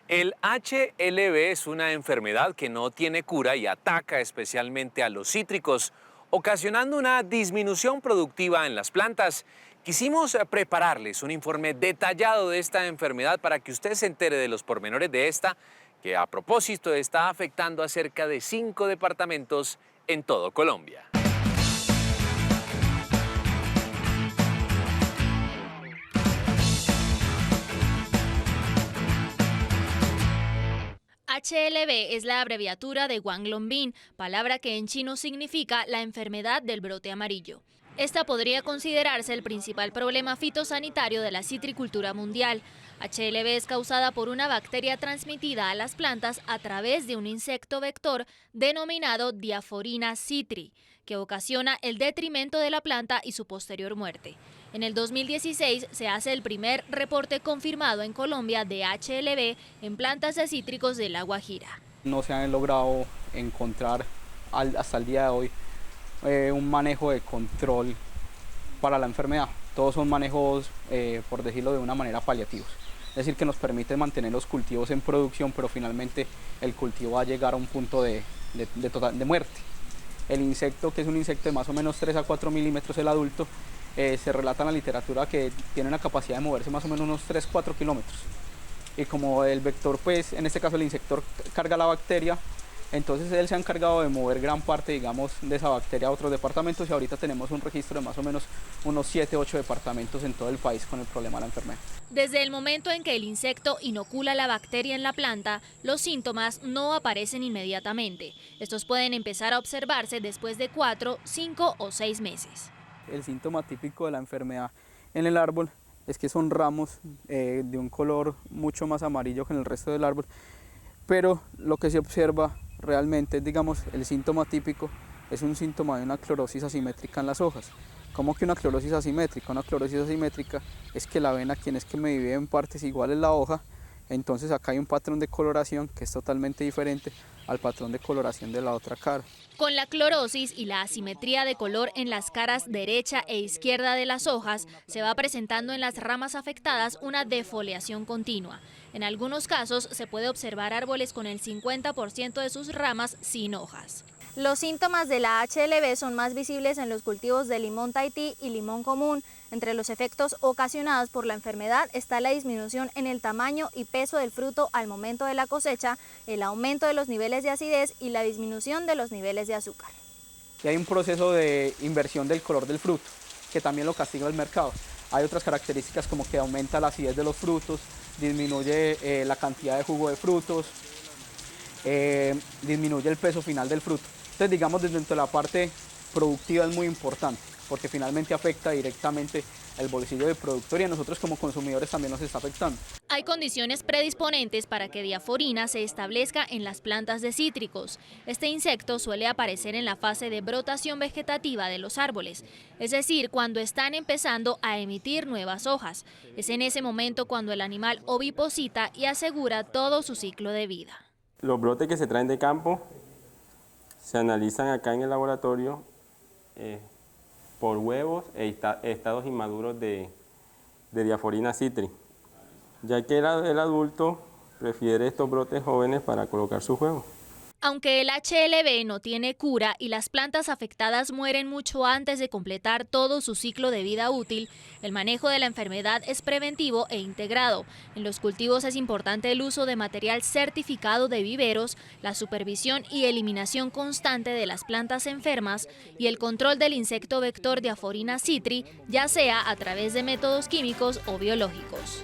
El HLB es una enfermedad que no tiene cura y ataca especialmente a los cítricos, ocasionando una disminución productiva en las plantas. Quisimos prepararles un informe detallado de esta enfermedad para que usted se entere de los pormenores de esta, que a propósito está afectando a cerca de 5 departamentos en todo Colombia. HLB es la abreviatura de Guanglongbing, palabra que en chino significa la enfermedad del brote amarillo. Esta podría considerarse el principal problema fitosanitario de la citricultura mundial. HLB es causada por una bacteria transmitida a las plantas a través de un insecto vector denominado Diaphorina citri, que ocasiona el detrimento de la planta y su posterior muerte. En el 2016 se hace el primer reporte confirmado en Colombia de HLB en plantas de cítricos de La Guajira. No se han logrado encontrar hasta el día de hoy un manejo de control para la enfermedad. Todos son manejos, por decirlo de una manera, paliativos. Es decir, que nos permiten mantener los cultivos en producción, pero finalmente el cultivo va a llegar a un punto de muerte. El insecto, que es un insecto de más o menos 3 a 4 milímetros el adulto, se relata en la literatura que tiene una capacidad de moverse más o menos unos 3-4 kilómetros. Y como el vector, pues en este caso el insector carga la bacteria, entonces él se ha encargado de mover gran parte, digamos, de esa bacteria a otros departamentos y ahorita tenemos un registro de más o menos unos 7-8 departamentos en todo el país con el problema de la enfermedad. Desde el momento en que el insecto inocula la bacteria en la planta, los síntomas no aparecen inmediatamente. Estos pueden empezar a observarse después de 4, 5 o 6 meses. El síntoma típico de la enfermedad en el árbol es que son ramos de un color mucho más amarillo que en el resto del árbol, pero lo que se observa realmente, digamos, el síntoma típico es un síntoma de una clorosis asimétrica en las hojas. ¿Cómo que una clorosis asimétrica? Una clorosis asimétrica es que la avena, quien es que me divide en partes iguales la hoja, entonces acá hay un patrón de coloración que es totalmente diferente al patrón de coloración de la otra cara. Con la clorosis y la asimetría de color en las caras derecha e izquierda de las hojas, se va presentando en las ramas afectadas una defoliación continua. En algunos casos se puede observar árboles con el 50% de sus ramas sin hojas. Los síntomas de la HLB son más visibles en los cultivos de limón Tahití y limón común. Entre los efectos ocasionados por la enfermedad está la disminución en el tamaño y peso del fruto al momento de la cosecha, el aumento de los niveles de acidez y la disminución de los niveles de azúcar. Y hay un proceso de inversión del color del fruto, que también lo castiga el mercado. Hay otras características como que aumenta la acidez de los frutos, disminuye la cantidad de jugo de frutos, disminuye el peso final del fruto. Entonces, digamos, desde dentro de la parte productiva es muy importante, porque finalmente afecta directamente el bolsillo del productor y a nosotros como consumidores también nos está afectando. Hay condiciones predisponentes para que Diaphorina se establezca en las plantas de cítricos. Este insecto suele aparecer en la fase de brotación vegetativa de los árboles, es decir, cuando están empezando a emitir nuevas hojas. Es en ese momento cuando el animal oviposita y asegura todo su ciclo de vida. Los brotes que se traen de campo se analizan acá en el laboratorio por huevos e estados inmaduros de Diaphorina citri, ya que el adulto prefiere estos brotes jóvenes para colocar sus huevos. Aunque el HLB no tiene cura y las plantas afectadas mueren mucho antes de completar todo su ciclo de vida útil, el manejo de la enfermedad es preventivo e integrado. En los cultivos es importante el uso de material certificado de viveros, la supervisión y eliminación constante de las plantas enfermas y el control del insecto vector Diaphorina citri, ya sea a través de métodos químicos o biológicos.